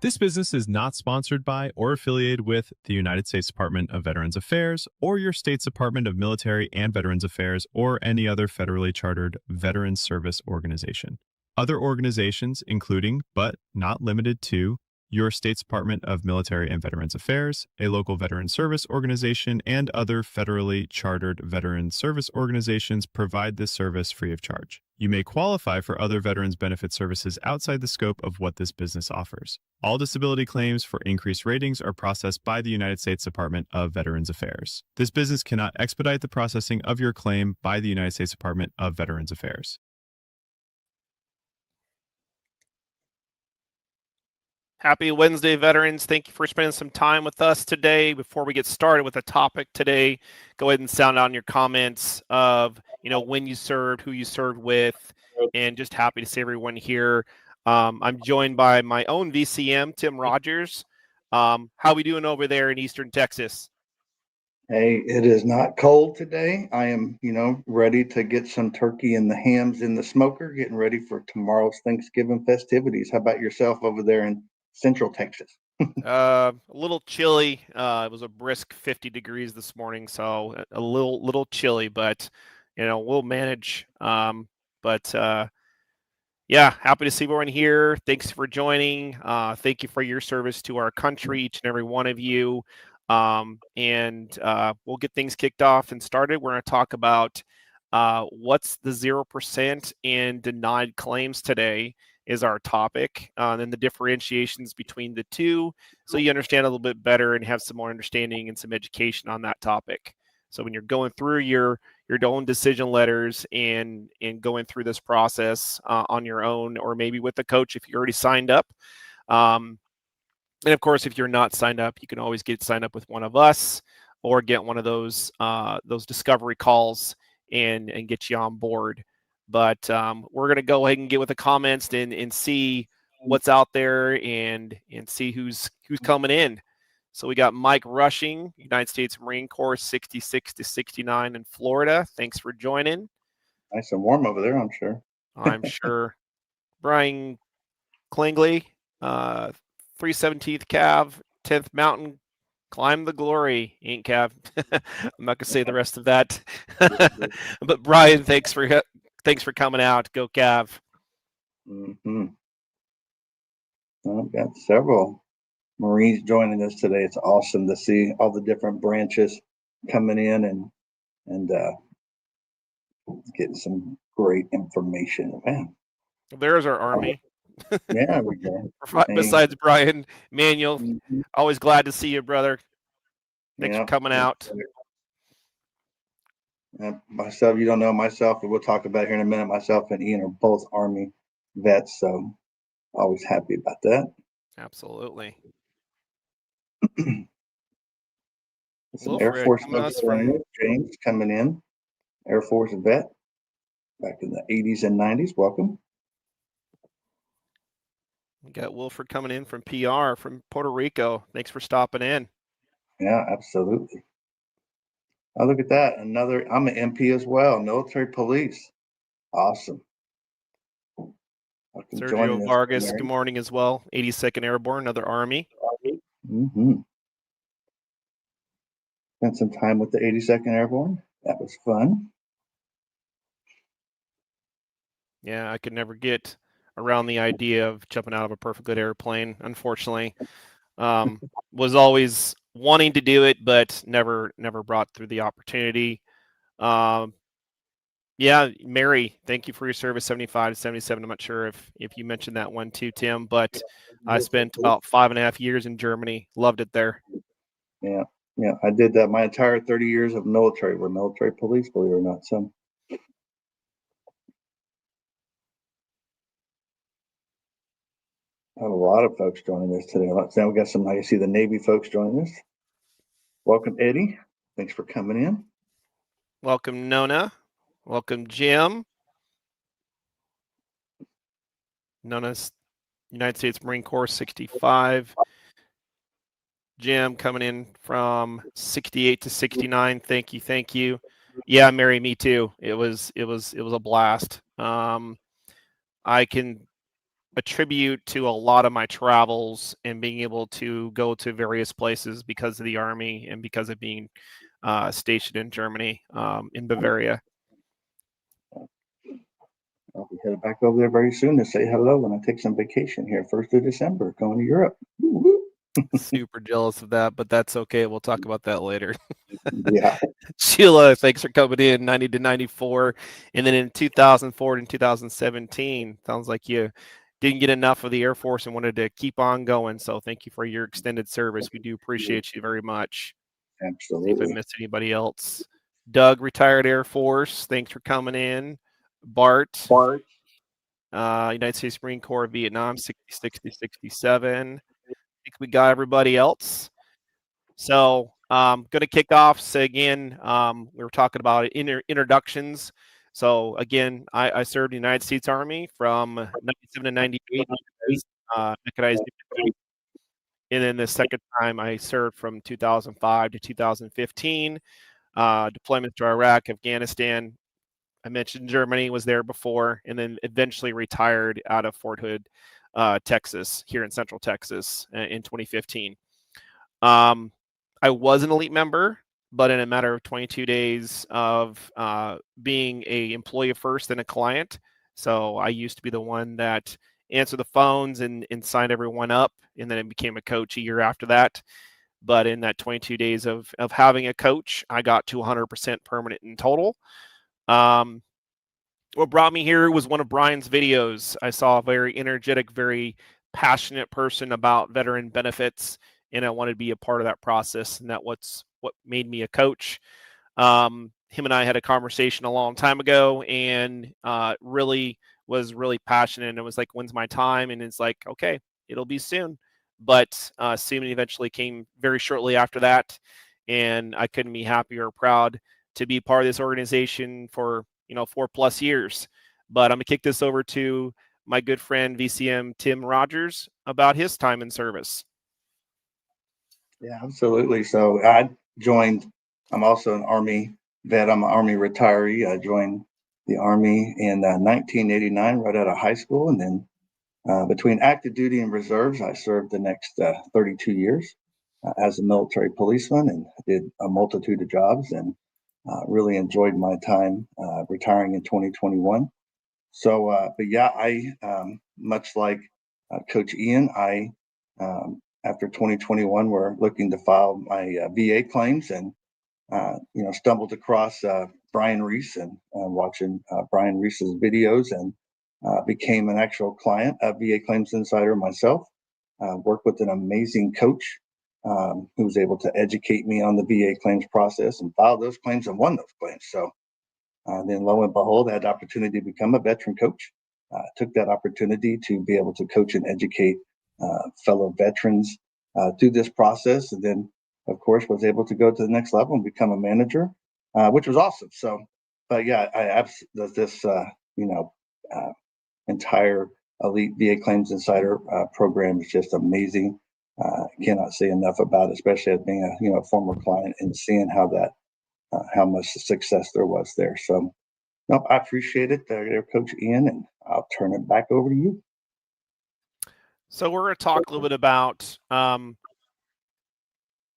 This business is not sponsored by or affiliated with the United States Department of Veterans Affairs or your state's Department of Military and Veterans Affairs or any other federally chartered veterans service organization. Other organizations, including but not limited to your state's Department of Military and Veterans Affairs, a local veteran service organization, and other federally chartered veteran service organizations provide this service free of charge. You may qualify for other veterans benefit services outside the scope of what this business offers. All disability claims for increased ratings are processed by the United States Department of Veterans Affairs. This business cannot expedite the processing of your claim by the United States Department of Veterans Affairs. Happy Wednesday, veterans. Thank you for spending some time with us today. Before we get started with the topic today, go ahead and sound out in your comments of, when you served, who you served with, and just happy to see everyone here. I'm joined by my own VCM, Tim Rogers. How we doing over there in Eastern Texas? Hey, it is not cold today. I am, ready to get some turkey and the hams in the smoker, getting ready for tomorrow's Thanksgiving festivities. How about yourself over there in Central Texas? A little chilly. It was a brisk 50 degrees this morning, so a little chilly, but we'll manage. Yeah, happy to see everyone here. Thanks for joining. Thank you for your service to our country, each and every one of you. We'll get things kicked off and started. We're going to talk about what's the 0% and denied claims today is our topic, and then the differentiations between the two, so you understand a little bit better and have some more understanding and some education on that topic. So when you're going through your own decision letters and going through this process on your own, or maybe with a coach if you already signed up. And of course, if you're not signed up, you can always get signed up with one of us or get one of those discovery calls and get you on board. But we're going to go ahead and get with the comments and see what's out there and see who's coming in. So we got Mike Rushing, United States Marine Corps, 66 to 69 in Florida. Thanks for joining. Nice and warm over there, I'm sure. I'm sure. Brian Klingley, 317th Cav, 10th Mountain, climb the glory, ain't Cav. I'm not gonna say the rest of that. But Brian, thanks for coming out. Go Cav. Mm-hmm. I've got several Marines joining us today. It's awesome to see all the different branches coming in and getting some great information. Man, there's our Army. Yeah, we go. Besides Brian Manuel, always glad to see you, brother. Thanks for coming out. Myself, you don't know myself, but we'll talk about it here in a minute. Myself and Ian are both Army vets, so always happy about that. Absolutely. Some Air Force folks from James coming in, Air Force vet back in the 80s and 90s. Welcome. We got Wilford coming in from PR from Puerto Rico. Thanks for stopping in. Yeah, absolutely. Oh, look at that. I'm an MP as well, military police. Awesome. Sergio Vargas, good morning as well. 82nd Airborne, another Army. Mm-hmm. Spent some time with the 82nd Airborne. That was fun. Yeah, I could never get around the idea of jumping out of a perfect good airplane, unfortunately. Was always wanting to do it, but never brought through the opportunity. Yeah, Mary, thank you for your service, 75 to 77. I'm not sure if you mentioned that one too, Tim, but I spent about 5.5 years in Germany. Loved it there. Yeah, I did that my entire 30 years of military. We're military police, believe it or not. So I have a lot of folks joining us today. Now we got some, I see the Navy folks joining us. Welcome, Eddie. Thanks for coming in. Welcome, Nona. Welcome, Jim. Nona's United States Marine Corps, 65. Jim coming in from 68 to 69. Thank you. Yeah, Mary, me too. It was a blast. I can attribute to a lot of my travels and being able to go to various places because of the Army and because of being stationed in Germany, in Bavaria. I'll be headed back over there very soon to say hello when I take some vacation here, 1st of December, going to Europe. Super jealous of that, but that's okay. We'll talk about that later. Yeah. Sheila, thanks for coming in 90 to 94. And then in 2004 and 2017, sounds like you didn't get enough of the Air Force and wanted to keep on going. So thank you for your extended service. We do appreciate you very much. See if I Absolutely. missed anybody else. Doug, retired Air Force. Thanks for coming in. Bart, United States Marine Corps, Vietnam, 60, 60, 67. I think we got everybody else. So going to kick off. So again, we were talking about introductions. So again, I served in the United States Army from 97 to 98 as mechanized infantry. And then the second time I served from 2005 to 2015, deployments to Iraq, Afghanistan. I mentioned Germany was there before, and then eventually retired out of Fort Hood, Texas, here in Central Texas in 2015. I was an elite member, but in a matter of 22 days of being a employee first and a client. So I used to be the one that answered the phones and signed everyone up, and then I became a coach a year after that. But in that 22 days of having a coach, I got to 100% permanent in total. What brought me here was one of Brian's videos. I saw a very energetic, very passionate person about veteran benefits, and I wanted to be a part of that process, and what made me a coach. Him and I had a conversation a long time ago, and really was really passionate. And it was like, when's my time? And it's like, okay, it'll be soon. But soon eventually came very shortly after that, and I couldn't be happier or proud to be part of this organization for 4+ years. But I'm gonna kick this over to my good friend VCM Tim Rogers about his time in service. Yeah, absolutely. So I'm also an Army vet. I'm an Army retiree. I joined the Army in 1989, right out of high school. And then between active duty and reserves, I served the next 32 years as a military policeman and did a multitude of jobs and really enjoyed my time retiring in 2021. So, but yeah, much like Coach Ian, after 2021, we're looking to file my VA claims and, stumbled across Brian Reese and watching Brian Reese's videos and became an actual client of VA Claims Insider myself. Worked with an amazing coach who was able to educate me on the VA claims process and filed those claims and won those claims. So then lo and behold, I had the opportunity to become a veteran coach. Took that opportunity to be able to coach and educate fellow veterans through this process. And then, of course, was able to go to the next level and become a manager, which was awesome. So, but yeah, this entire Elite VA Claims Insider program is just amazing. Cannot say enough about it, especially as being a former client and seeing how much success there was there. So, nope, I appreciate it, there, Coach Ian, and I'll turn it back over to you. So we're going to talk a little bit about,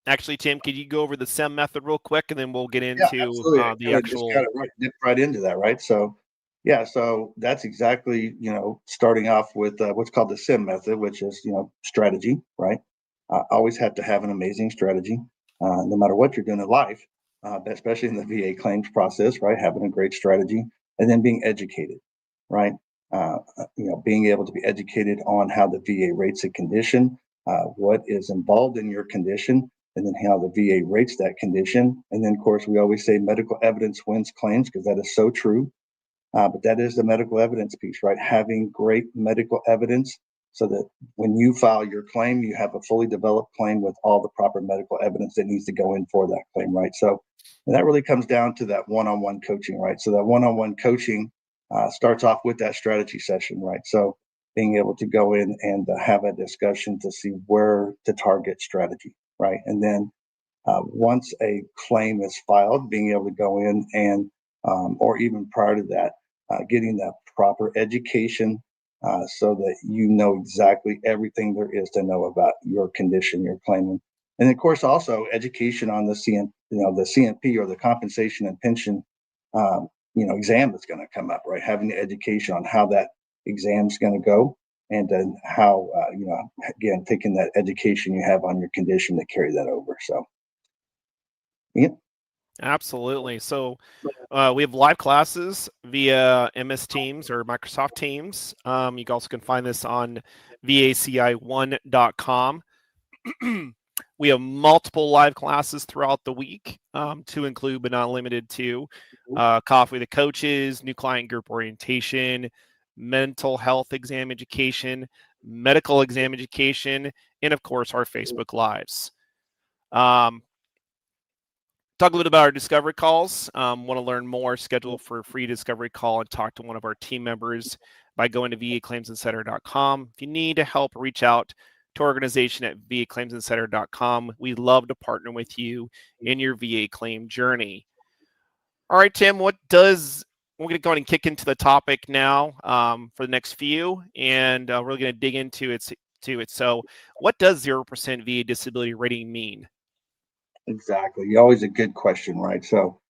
actually, Tim, could you go over the SEM method real quick, and then we'll get into the actual. Just dip right into that, right? So, yeah, so that's exactly, starting off with what's called the SIM method, which is, strategy, right? Always have to have an amazing strategy, no matter what you're doing in life, especially in the VA claims process, right? Having a great strategy and then being educated, right? Being able to be educated on how the VA rates a condition, what is involved in your condition, and then how the VA rates that condition. And then, of course, we always say medical evidence wins claims because that is so true. But that is the medical evidence piece, right? Having great medical evidence so that when you file your claim, you have a fully developed claim with all the proper medical evidence that needs to go in for that claim, right? So and that really comes down to that one-on-one coaching, right? So that one-on-one coaching starts off with that strategy session, right? So being able to go in and have a discussion to see where to target strategy, right? And then once a claim is filed, being able to go in and, or even prior to that, getting that proper education so that you know exactly everything there is to know about your condition you're claiming. And of course, also education on the the CNP, or the compensation and pension, exam that's going to come up, right? Having the education on how that exam is going to go, and then how, again, taking that education you have on your condition to carry that over. So, yeah. Absolutely. So we have live classes via MS Teams or Microsoft Teams. You also can find this on vaci1.com. We have multiple live classes throughout the week, to include but not limited to coffee with the coaches, new client group orientation, mental health exam education, medical exam education, and of course our Facebook Lives. Talk a little bit about our discovery calls. Want to learn more? Schedule for a free discovery call and talk to one of our team members by going to vaclaimsinsider.com. If you need help, reach out to our organization at vaclaimsinsider.com. We'd love to partner with you in your VA claim journey. All right, Tim, we're going to go ahead and kick into the topic now for the next few, and we're going to dig into it. So what does 0% VA disability rating mean? Exactly. Always a good question, right? So,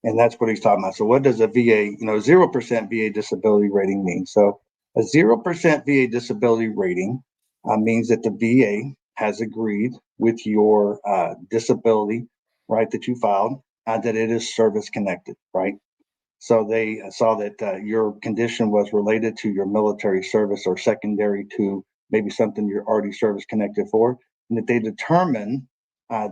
and that's what he's talking about. So, what does a VA, 0% VA disability rating mean? So, a 0% VA disability rating means that the VA has agreed with your disability, right, that you filed, that it is service connected, right? So, they saw that your condition was related to your military service or secondary to maybe something you're already service connected for, and that they determine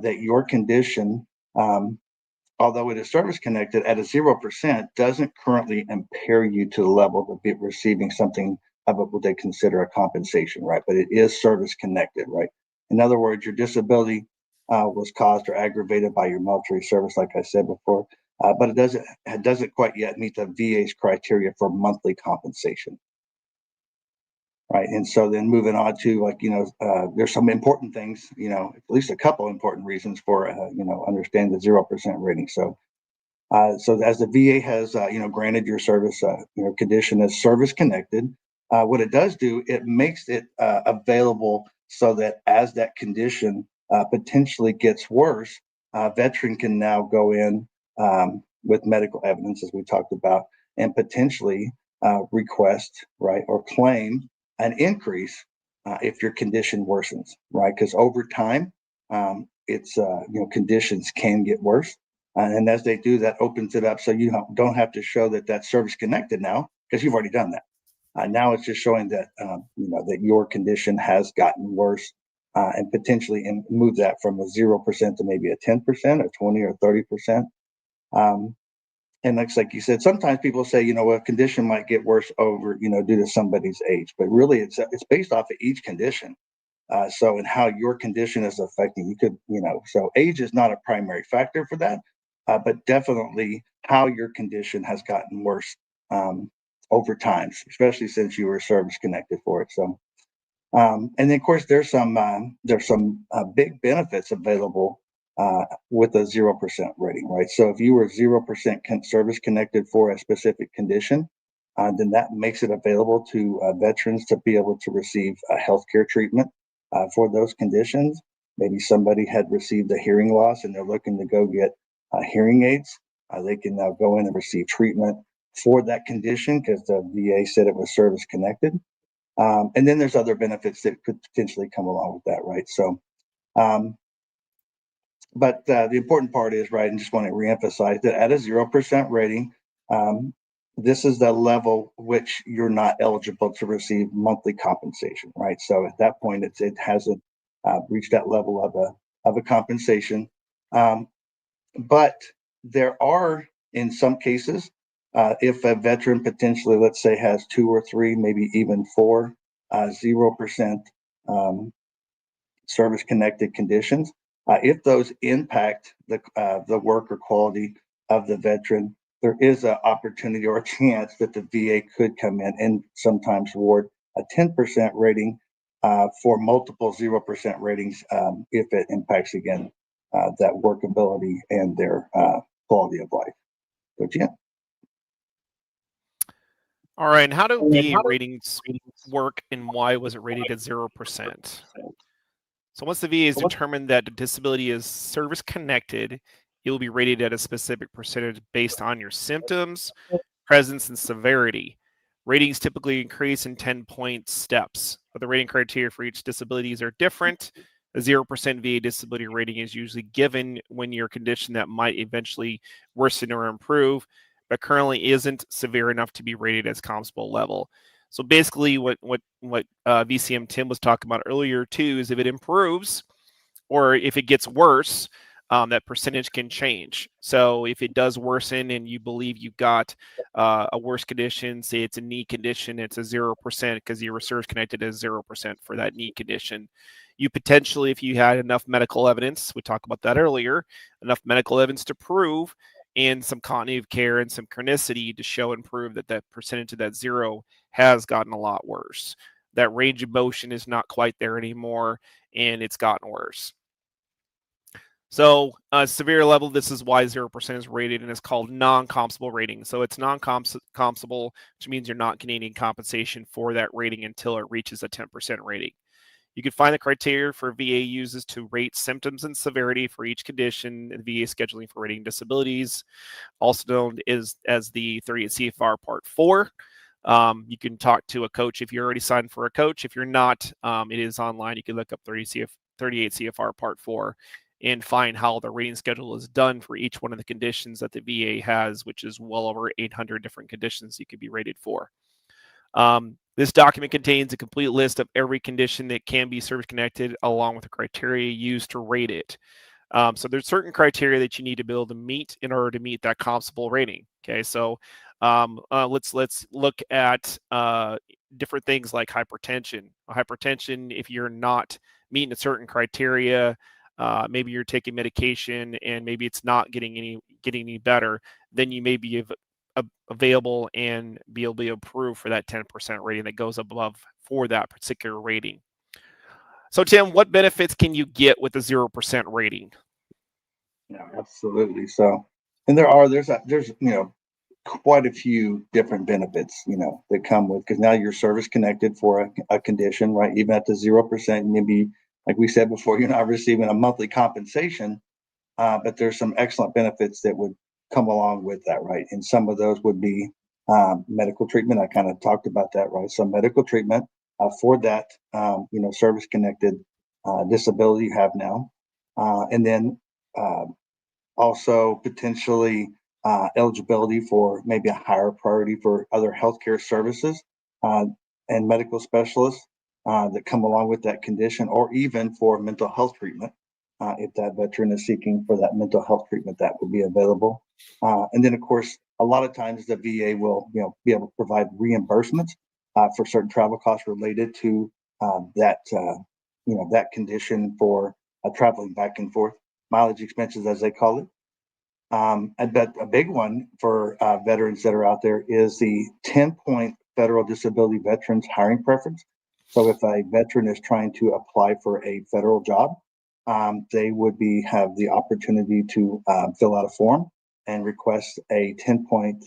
that your condition, although it is service connected at a 0%, doesn't currently impair you to the level of be receiving something of what they consider a compensation, right? But it is service connected, right? In other words, your disability was caused or aggravated by your military service, like I said before, but it doesn't quite yet meet the VA's criteria for monthly compensation. Right. And so then moving on to, like, there's some important things, at least a couple important reasons for, understand the 0% rating. So as the VA has, granted your service, condition as service connected, what it does do, it makes it available so that as that condition potentially gets worse, veteran can now go in with medical evidence, as we talked about, and potentially request, right, or claim an increase if your condition worsens, right? Because over time, it's conditions can get worse, and as they do, that opens it up so you don't have to show that that's service connected now, because you've already done that. Now it's just showing that that your condition has gotten worse, and potentially move that from a 0% to maybe a 10% or 20 or 30%. And like you said, sometimes people say, a condition might get worse over, due to somebody's age, but really it's based off of each condition. So, and how your condition is affecting, you could, so age is not a primary factor for that, but definitely how your condition has gotten worse over time, especially since you were service connected for it. So, and then of course there's some big benefits available with a 0% rating, right? So if you were 0% service connected for a specific condition, then that makes it available to veterans to be able to receive healthcare treatment for those conditions. Maybe somebody had received a hearing loss and they're looking to go get hearing aids. They can now go in and receive treatment for that condition because the VA said it was service connected. And then there's other benefits that could potentially come along with that, right? So, but the important part is, right, and just want to reemphasize that at a 0% rating, this is the level which you're not eligible to receive monthly compensation, right? So at that point, it hasn't reached that level of a compensation. But there are, in some cases, if a veteran potentially, let's say, has 2 or 3, maybe even 4 0% service connected conditions, if those impact the work or quality of the veteran, there is an opportunity or a chance that the VA could come in and sometimes award a 10% rating for multiple 0% ratings if it impacts, again, that workability and their quality of life. So, yeah. All right, and how do VA ratings work, and why was it rated at 0%? So once the VA has determined that the disability is service connected, it will be rated at a specific percentage based on your symptoms, presence, and severity. Ratings typically increase in 10-point steps, but the rating criteria for each disabilities are different. A 0% VA disability rating is usually given when your condition that might eventually worsen or improve, but currently isn't severe enough to be rated as compensable level. So basically, what VCM Tim was talking about earlier too is if it improves or if it gets worse, that percentage can change. So if it does worsen and you believe you've got a worse condition, say it's a knee condition, it's a 0% because your research connected as 0% for that knee condition. You potentially, if you had enough medical evidence, we talked about that earlier, enough medical evidence to prove and some continuity of care and some chronicity to show and prove that that percentage of that 0 has gotten a lot worse. That range of motion is not quite there anymore, and it's gotten worse. So severe level, this is why 0% is rated, and it's called non-compensable rating. So it's non-compensable, which means you're not getting any compensation for that rating until it reaches a 10% rating. You can find the criteria for VA uses to rate symptoms and severity for each condition in VA scheduling for rating disabilities, also known as the 38 CFR Part 4. You can talk to a coach if you're already signed for a coach. If you're not, it is online. You can look up 38 CFR Part 4 and find how the rating schedule is done for each one of the conditions that the VA has, which is well over 800 different conditions you could be rated for. This document contains a complete list of every condition that can be service connected, along with the criteria used to rate it. So there's certain criteria that you need to be able to meet in order to meet that compensable rating. Okay, so let's look at different things like hypertension. Hypertension, if you're not meeting a certain criteria, maybe you're taking medication and maybe it's not getting any better, then you may be available and be able to approve for that 10% rating that goes above for that particular rating. So Tim, what benefits can you get with a 0% rating? Yeah, absolutely. So, and there's quite a few different benefits, that come with, because now you're service connected for a condition, right? Even at the 0%, maybe like we said before, you're not receiving a monthly compensation, but there's some excellent benefits that would come along with that, right? And some of those would be medical treatment. I kind of talked about that, right? So medical treatment for that, service connected disability you have now, and then uh, also potentially eligibility for maybe a higher priority for other healthcare services uh, and medical specialists that come along with that condition, or even for mental health treatment. If that veteran is seeking for that mental health treatment, that would be available. And then, of course, a lot of times the VA will, be able to provide reimbursements for certain travel costs related to that condition for traveling back and forth, mileage expenses, as they call it. But a big one for veterans that are out there is the 10-point federal disability veterans hiring preference. So if a veteran is trying to apply for a federal job, they would have the opportunity to fill out a form and request a 10-point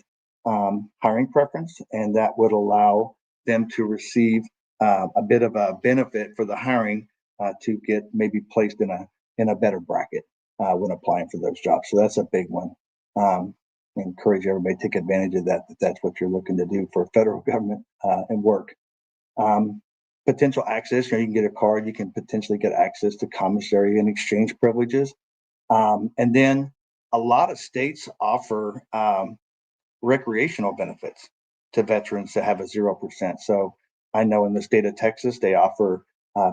hiring preference, and that would allow them to receive a bit of a benefit for the hiring to get maybe placed in a better bracket when applying for those jobs. So that's a big one. Encourage everybody to take advantage of that if that's what you're looking to do for federal government and work. Potential access, you can get a card, you can potentially get access to commissary and exchange privileges. And then a lot of states offer recreational benefits to veterans that have a 0%. So I know in the state of Texas, they offer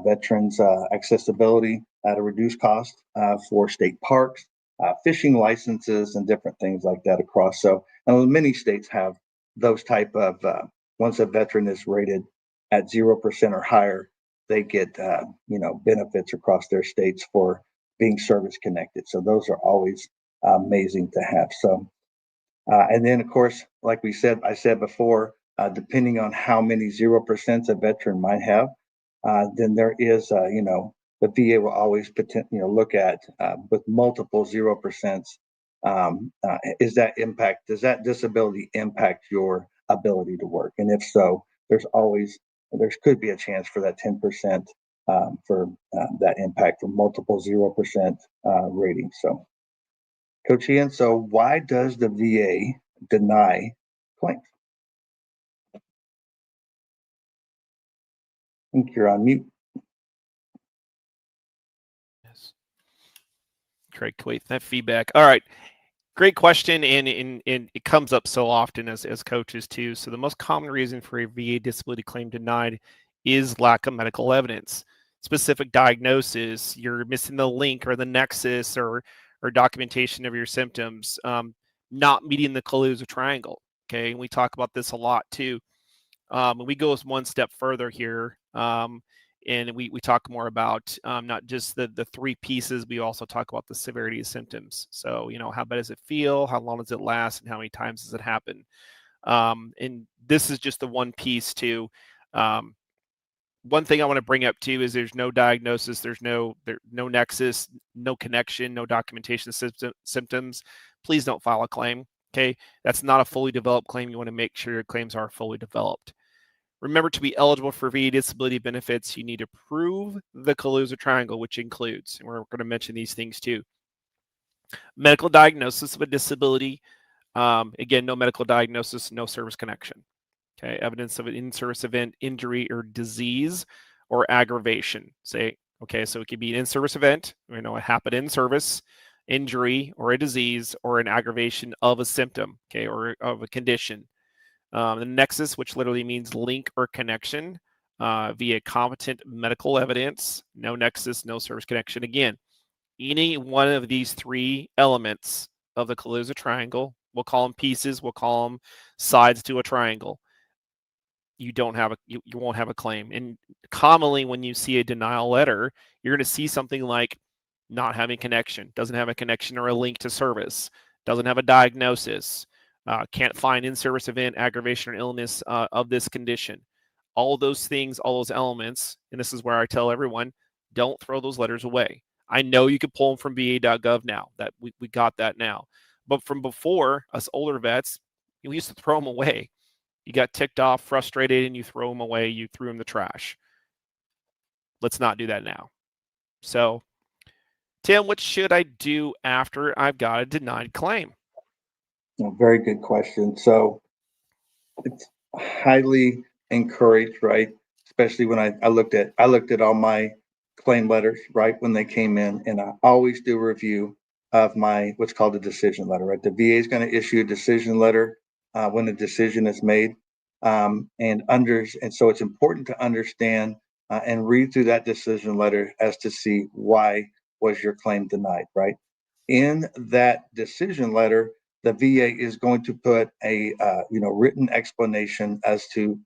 veterans accessibility at a reduced cost for state parks, fishing licenses, and different things like that across. So many states have those type of, once a veteran is rated at 0% or higher, they get, benefits across their states for being service connected. So those are always amazing to have. So, and then, of course, like I said before, depending on how many 0% a veteran might have, then there is, the VA will always look at with multiple 0%. Does that disability impact your ability to work? And if so, there could be a chance for that 10% for that impact from multiple 0% ratings. So, Coach Ian, so why does the VA deny claims? I think you're on mute. Yes. Great, that feedback. All right. Great question, and it comes up so often as coaches too. So the most common reason for a VA disability claim denied is lack of medical evidence, specific diagnosis. You're missing the link or the nexus or documentation of your symptoms, not meeting the Kaluza triangle. Okay, and we talk about this a lot too. And we go one step further here. And we talk more about not just the three pieces, we also talk about the severity of symptoms. So, how bad does it feel? How long does it last? And how many times does it happen? And this is just the one piece too. One thing I want to bring up too is there's no diagnosis, there's no nexus, no connection, no documentation of symptoms. Please don't file a claim. Okay, that's not a fully developed claim. You want to make sure your claims are fully developed. Remember, to be eligible for VA disability benefits, you need to prove the Kaluza triangle, which includes, and we're going to mention these things too, medical diagnosis of a disability. Again, no medical diagnosis, no service connection. Okay, evidence of an in-service event, injury, or disease, or aggravation. Okay, so it could be an in-service event, it happened in service, injury, or a disease, or an aggravation of a symptom, okay, or of a condition. The nexus, which literally means link or connection via competent medical evidence, no nexus, no service connection. Again, any one of these three elements of the Kaluza triangle, we'll call them pieces, we'll call them sides to a triangle. You won't have a claim. And commonly when you see a denial letter, you're going to see something like not having connection, doesn't have a connection or a link to service, doesn't have a diagnosis, can't find in-service event, aggravation, or illness of this condition. All those things, all those elements, and this is where I tell everyone, don't throw those letters away. I know you could pull them from va.gov now. That we got that now. But from before, us older vets, we used to throw them away. You got ticked off, frustrated, and you throw them away. You threw them in the trash. Let's not do that now. So, Tim, what should I do after I've got a denied claim? Very good question. So it's highly encouraged, right? Especially when I looked at all my claim letters, right, when they came in, and I always do a review of my what's called a decision letter, right? The VA is going to issue a decision letter when a decision is made, and so it's important to understand and read through that decision letter as to see why was your claim denied, right? In that decision letter, the VA is going to put a written explanation as to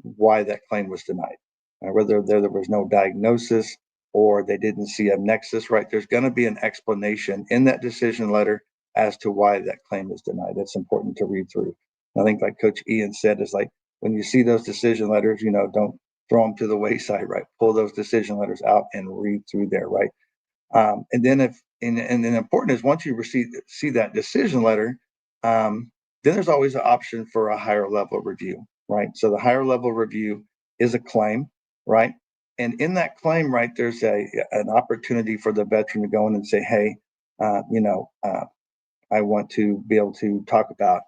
why that claim was denied, whether there was no diagnosis or they didn't see a nexus. Right, there's going to be an explanation in that decision letter as to why that claim is denied. That's important to read through. I think, like Coach Ian said, is like when you see those decision letters, don't throw them to the wayside. Right, pull those decision letters out and read through there. Right. And then then important is once you see that decision letter, then there's always an option for a higher level review, right? So the higher level review is a claim, right? And in that claim, right, there's an opportunity for the veteran to go in and say, hey, I want to be able to talk about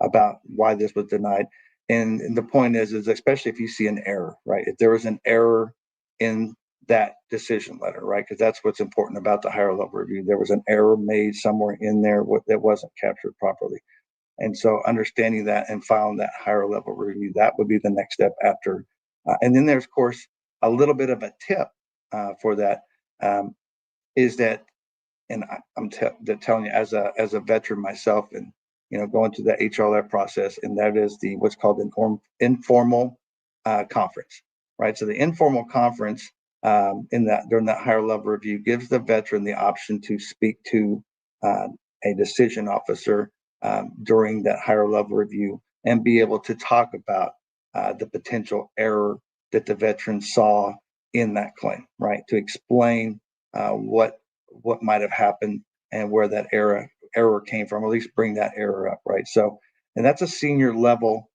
about why this was denied. And the point is especially if you see an error, right? If there was an error in that decision letter, right? Because that's what's important about the higher level review. There was an error made somewhere in there that wasn't captured properly. And so understanding that and filing that higher level review, that would be the next step after. And then there's, of course, a little bit of a tip for that is that, and I'm telling you as a veteran myself, and going through the HRLF process, and that is the what's called an informal conference, right? So the informal conference during that higher level review gives the veteran the option to speak to a decision officer during that higher level review and be able to talk about the potential error that the veteran saw in that claim, right? To explain what might have happened and where that error came from, at least bring that error up, right? So and that's a senior level,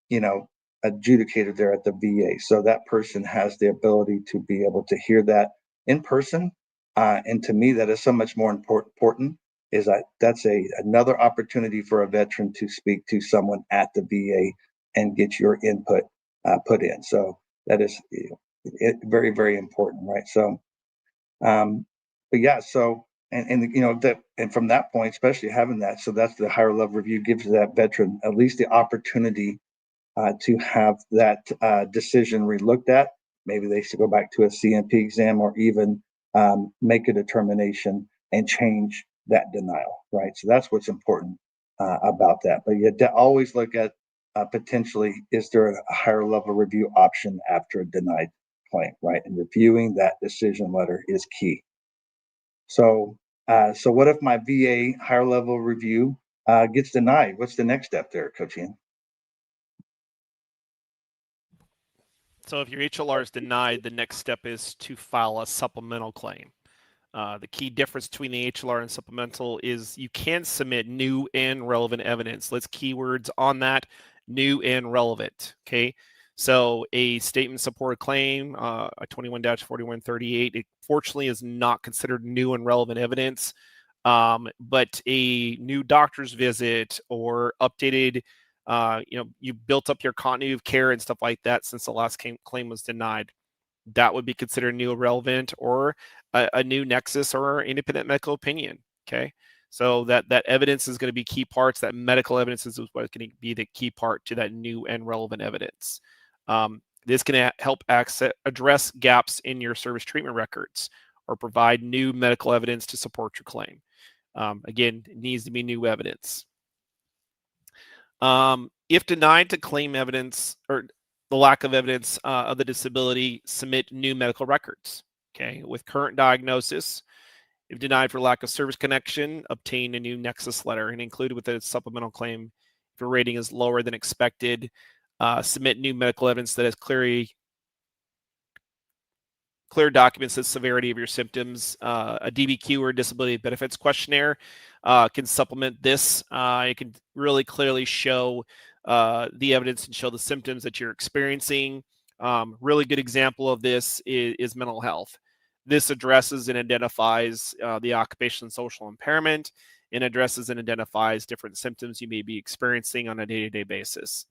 you know, adjudicator there at the VA. So that person has the ability to be able to hear that in person. And to me, that is so much more important. Is that's another opportunity for a veteran to speak to someone at the VA and get your input put in. So that is very, very important, right? So, but yeah, so and you know that, and from that point, especially having that, so that's the higher level review gives that veteran at least the opportunity to have that decision relooked at. Maybe they should go back to a CMP exam, or even make a determination and change that denial, right? So that's what's important about that. But you always look at potentially, is there a higher level review option after a denied claim, right? And reviewing that decision letter is key. So, so what if my VA higher level review gets denied? What's the next step there, Coach Ian? So if your HLR is denied, the next step is to file a supplemental claim. The key difference between the HLR and supplemental is you can submit new and relevant evidence. Let's keywords on that: new and relevant. Okay. So a statement support claim, a 21-4138, it fortunately is not considered new and relevant evidence. But a new doctor's visit or updated, you built up your continuity of care and stuff like that since the last claim was denied, that would be considered new and relevant, or a new nexus or independent medical opinion. Okay. So that evidence is going to be key parts. That medical evidence is what's going to be the key part to that new and relevant evidence. This can help address gaps in your service treatment records or provide new medical evidence to support your claim. Again, it needs to be new evidence. If denied to claim evidence or the lack of evidence of the disability, submit new medical records. Okay, with current diagnosis. If denied for lack of service connection, obtain a new nexus letter and include with a supplemental claim. If your rating is lower than expected, submit new medical evidence that has clear documents the severity of your symptoms. A DBQ or disability benefits questionnaire can supplement this. It can really clearly show the evidence and show the symptoms that you're experiencing. Really good example of this is mental health. This addresses and identifies the occupational and social impairment, and addresses and identifies different symptoms you may be experiencing on a day-to-day basis.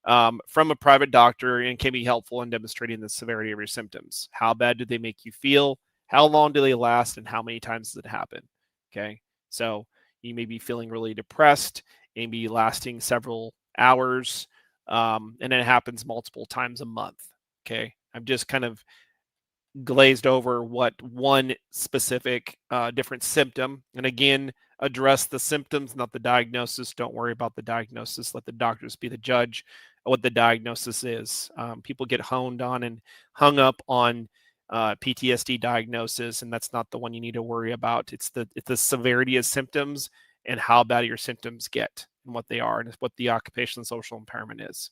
From a private doctor, and can be helpful in demonstrating the severity of your symptoms. How bad do they make you feel? How long do they last? And how many times does it happen? Okay. So you may be feeling really depressed, maybe lasting several hours, and it happens multiple times a month. Okay. I'm just kind of glazed over what one specific different symptom, and again, address the symptoms, not the diagnosis. Don't worry about the diagnosis. Let the doctors be the judge of what the diagnosis is. People get honed on and hung up on PTSD diagnosis, and that's not the one you need to worry about. It's the severity of symptoms and how bad your symptoms get and what they are, and what the occupational and social impairment is.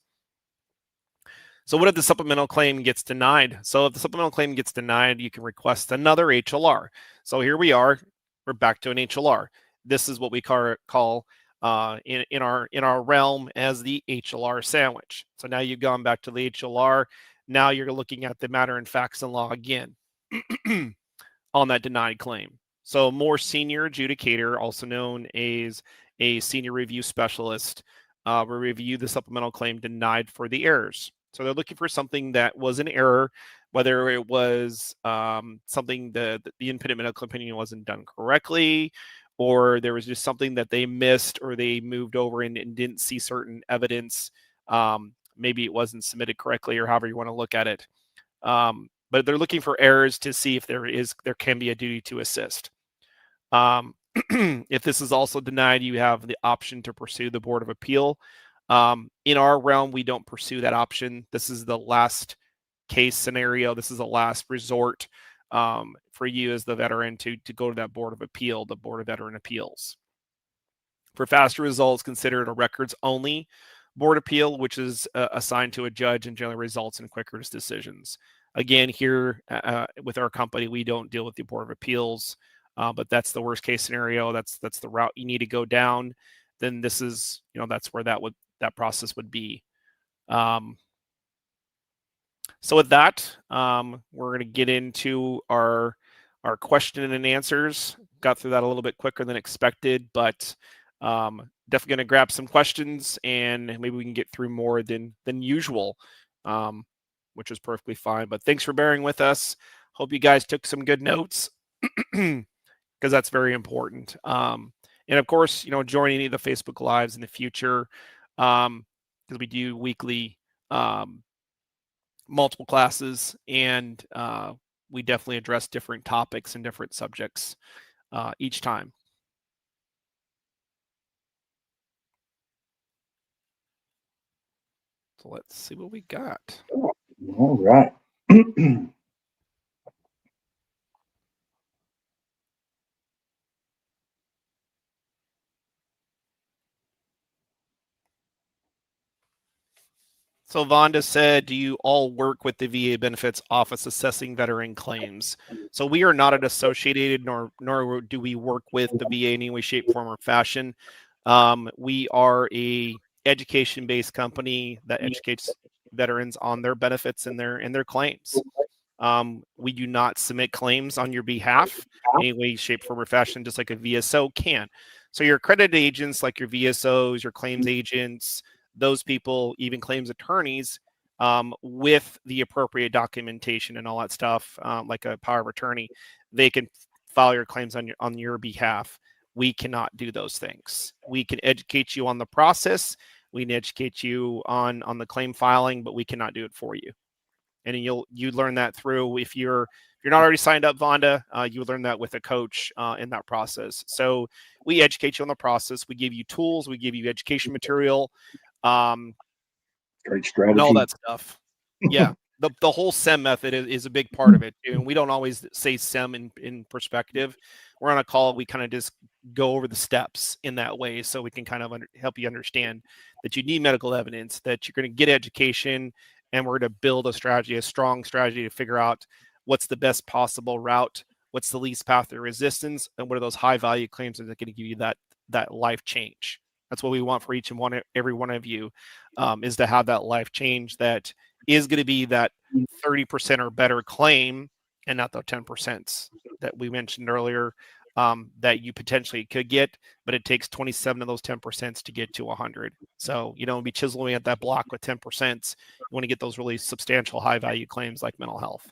So what if the supplemental claim gets denied? So if the supplemental claim gets denied, you can request another HLR. So here we are. We're back to an HLR. This is what we call in our realm as the HLR sandwich. So now you've gone back to the HLR. Now you're looking at the matter and facts and law again on that denied claim. So more senior adjudicator, also known as a senior review specialist, will review the supplemental claim denied for the errors. So they're looking for something that was an error, whether it was something that the independent medical opinion wasn't done correctly, or there was just something that they missed, or they moved over and didn't see certain evidence. Maybe it wasn't submitted correctly, or however you want to look at it. But they're looking for errors to see if there can be a duty to assist. If this is also denied, you have the option to pursue the Board of Appeal. In our realm, we don't pursue that option. This is the last case scenario. This is the last resort for you as the veteran to go to that Board of Appeal, the Board of Veteran Appeals. For faster results, consider it a records only Board Appeal, which is assigned to a judge and generally results in quicker decisions. Again, here with our company, we don't deal with the Board of Appeals, but that's the worst case scenario. That's the route you need to go down. then this is, that's where that process would be. So with that, we're going to get into our question and answers. Got through that a little bit quicker than expected, but definitely going to grab some questions, and maybe we can get through more than usual, which is perfectly fine. But thanks for bearing with us. Hope you guys took some good notes, because that's very important. And of course, join any of the Facebook Lives in the future, because we do weekly multiple classes, and we definitely address different topics and different subjects each time. So let's see what we got. All right. So Vonda said, do you all work with the VA Benefits Office assessing veteran claims? So we are not an associated, nor do we work with the VA in any way, shape, form, or fashion. We are a education-based company that educates veterans on their benefits and their claims. We do not submit claims on your behalf in any way, shape, form, or fashion, just like a VSO can. So your accredited agents, like your VSOs, your claims agents, those people, even claims attorneys, with the appropriate documentation and all that stuff, like a power of attorney, they can file your claims on your behalf. We cannot do those things. We can educate you on the process. We can educate you on the claim filing, but we cannot do it for you. And you learn that through, if you're not already signed up, Vonda, you learn that with a coach in that process. So we educate you on the process. We give you tools. We give you education material. Great strategy. And all that stuff. Yeah. The whole SEM method is a big part of it. And we don't always say SEM in perspective. We're on a call. We kind of just go over the steps in that way, so we can kind of help you understand that you need medical evidence, that you're going to get education, and we're going to build a strategy, a strong strategy, to figure out what's the best possible route, what's the least path of resistance, and what are those high value claims that are going to give you that life change. That's what we want for every one of you, is to have that life change that is going to be that 30% or better claim, and not the 10% that we mentioned earlier, that you potentially could get, but it takes 27 of those 10% to get to 100. So you don't be chiseling at that block with 10%. You want to get those really substantial high value claims like mental health.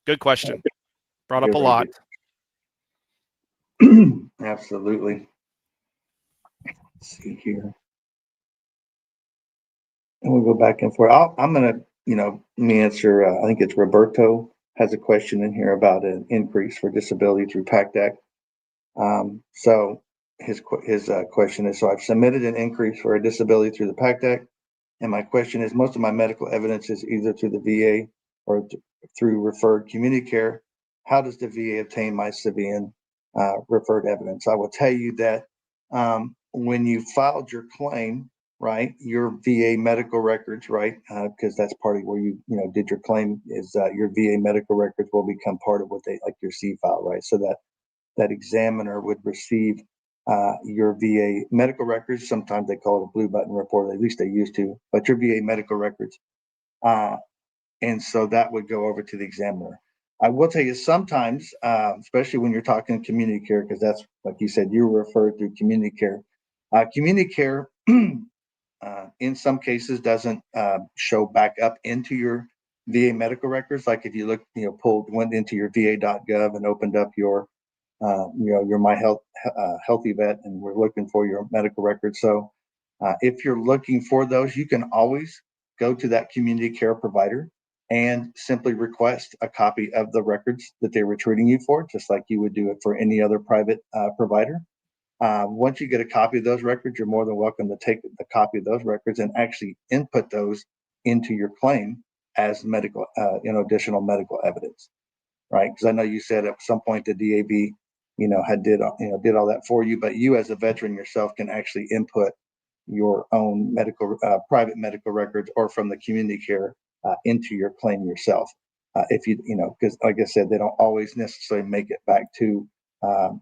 Good question. Brought up a lot. Absolutely. Let's see here. And we'll go back and forth. I'm going to, let me answer. I think it's Roberto has a question in here about an increase for disability through PACT Act. So his question is, so I've submitted an increase for a disability through the PACT Act. And my question is, most of my medical evidence is either through the VA or through referred community care. How does the VA obtain my civilian referred evidence? I will tell you that when you filed your claim, right, your VA medical records, right, because that's part of where you did your claim, is your VA medical records will become part of what they, like your C file, right? So that examiner would receive your VA medical records. Sometimes they call it a blue button report, at least they used to, but your VA medical records. And so that would go over to the examiner. I will tell you sometimes, especially when you're talking community care, because that's, like you said, you were referred through community care. Community care, in some cases, doesn't show back up into your VA medical records. Like if you look, went into your va.gov and opened up your My Healthy Vet, and we're looking for your medical records. So if you're looking for those, you can always go to that community care provider and simply request a copy of the records that they were treating you for, just like you would do it for any other private provider. Once you get a copy of those records, you're more than welcome to take the copy of those records and actually input those into your claim as medical, additional medical evidence, right? Because I know you said at some point the DAB, did all that for you, but you as a veteran yourself can actually input your own medical, private medical records, or from the community care into your claim yourself. If because like I said, they don't always necessarily make it back to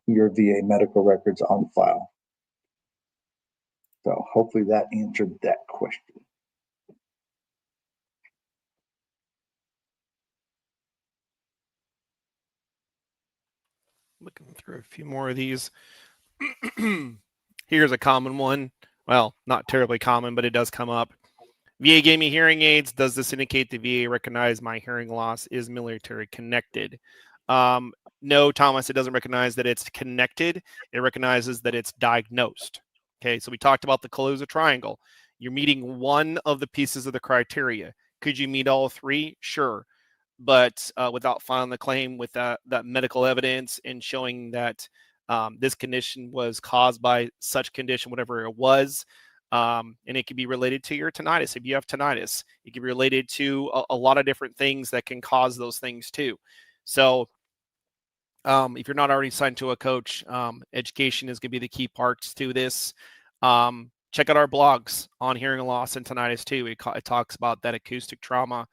your VA medical records on file. So hopefully that answered that question. Looking through a few more of these. Here's a common one. Well, not terribly common, but it does come up. VA gave me hearing aids. Does this indicate the VA recognized my hearing loss is military connected? No, Thomas, it doesn't recognize that it's connected. It recognizes that it's diagnosed. Okay, so we talked about the close triangle. You're meeting one of the pieces of the criteria. Could you meet all three? Sure. But without filing the claim with that medical evidence and showing that this condition was caused by such condition, whatever it was, and it can be related to your tinnitus. If you have tinnitus, it can be related to a lot of different things that can cause those things too. So if you're not already signed to a coach, education is going to be the key parts to this. Check out our blogs on hearing loss and tinnitus too. It talks about that acoustic trauma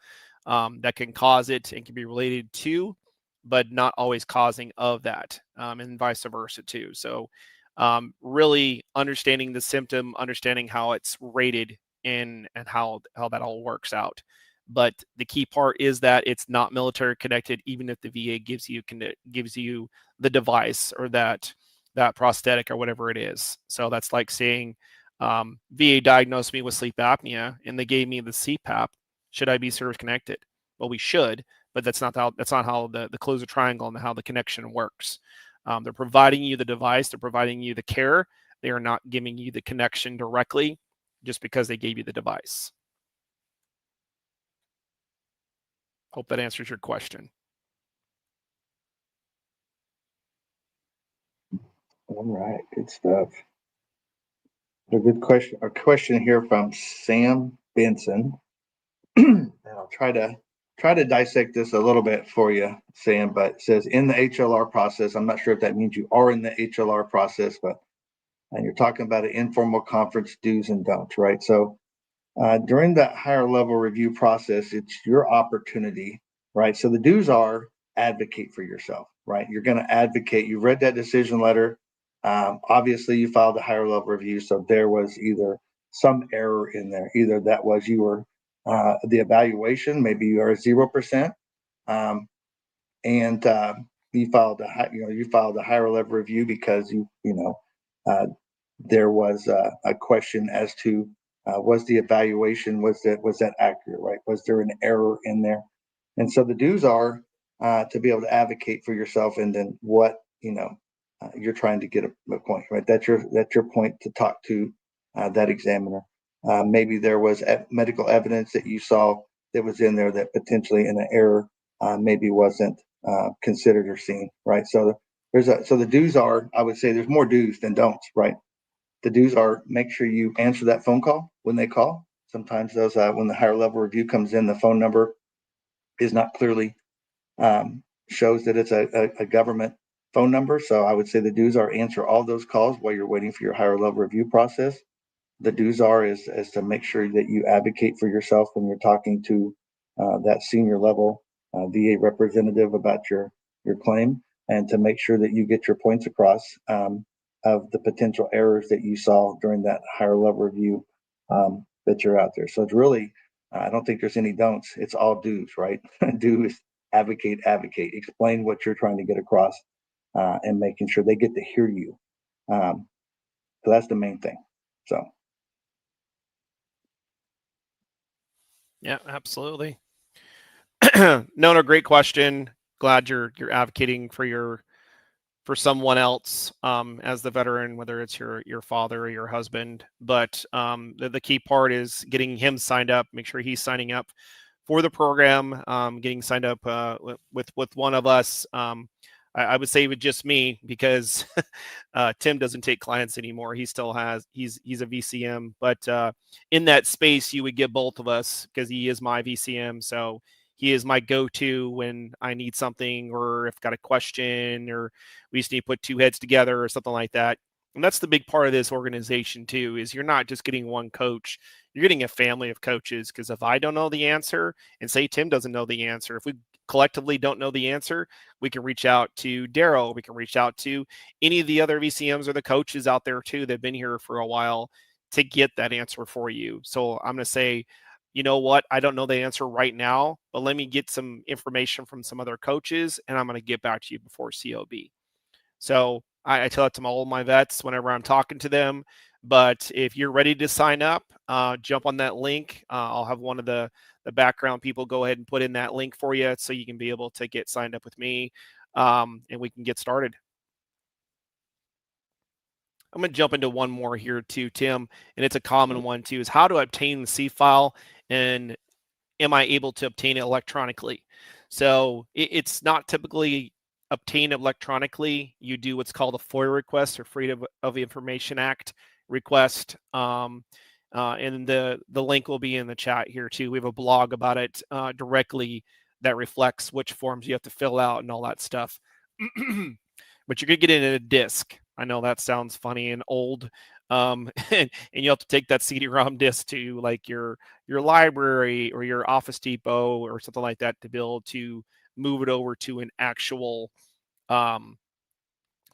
that can cause it and can be related to, but not always causing of that, and vice versa too. So really understanding the symptom, understanding how it's rated and how that all works out. But the key part is that it's not military connected, even if the VA gives you the device or that prosthetic or whatever it is. So that's like saying VA diagnosed me with sleep apnea and they gave me the CPAP. Should I be service connected? Well, we should, but that's not how the closer triangle and how the connection works. They're providing you the device, they're providing you the care. They are not giving you the connection directly just because they gave you the device. Hope that answers your question. All right, good stuff. A good question. A question here from Sam Benson. And I'll try to dissect this a little bit for you, Sam. But it says in the HLR process. I'm not sure if that means you are in the HLR process, but and you're talking about an informal conference do's and don'ts, right? So during that higher level review process, it's your opportunity, right? So the do's are advocate for yourself, right? You're going to advocate. You read that decision letter. Obviously, you filed a higher level review, so there was either some error in there. Either that was you were the evaluation, maybe you are 0%, and you filed a higher level review because there was a question as to was the evaluation was that accurate, right? Was there an error in there? And so the dues are to be able to advocate for yourself, and then what you're trying to get a point, right? That's your point to talk to that examiner. Maybe there was medical evidence that you saw that was in there that potentially in an error maybe wasn't considered or seen, right? So the dues are, I would say, there's more do's than don'ts, right? The do's are make sure you answer that phone call when they call. Sometimes those when the higher level review comes in, the phone number is not clearly shows that it's a government phone number. So I would say the do's are answer all those calls while you're waiting for your higher level review process. The do's are is to make sure that you advocate for yourself when you're talking to that senior level VA representative about your claim, and to make sure that you get your points across of the potential errors that you saw during that higher level review that you're out there. So it's really, I don't think there's any don'ts. It's all do's, right? Do is advocate, explain what you're trying to get across, and making sure they get to hear you. So that's the main thing. So. Yeah, absolutely. No, great question. Glad you're advocating for someone else as the veteran, whether it's your father or your husband. But the key part is getting him signed up. Make sure he's signing up for the program, getting signed up with one of us. I would say with just me, because Tim doesn't take clients anymore. He still he's a VCM, but in that space, you would get both of us because he is my VCM. So he is my go-to when I need something, or if I've got a question, or we just need to put two heads together or something like that. And that's the big part of this organization too, is you're not just getting one coach, you're getting a family of coaches. Because if I don't know the answer, and say Tim doesn't know the answer, if we collectively don't know the answer, we can reach out to Daryl. We can reach out to any of the other VCMs or the coaches out there too that have been here for a while to get that answer for you. So I'm going to say, you know what? I don't know the answer right now, but let me get some information from some other coaches, and I'm going to get back to you before COB. So I tell it to all my vets whenever I'm talking to them. But if you're ready to sign up, jump on that link. I'll have one of the background people go ahead and put in that link for you so you can be able to get signed up with me, and we can get started. I'm going to jump into one more here too, Tim, and it's a common one too, is how to obtain the C file, and am I able to obtain it electronically? So it's not typically obtained electronically. You do what's called a FOIA request, or Freedom of Information Act request. And the link will be in the chat here too. We have a blog about it directly that reflects which forms you have to fill out and all that stuff. But you're going to get it in a disk. I know that sounds funny and old. And you have to take that CD-ROM disk to like your library or your Office Depot or something like that to be able to move it over to an actual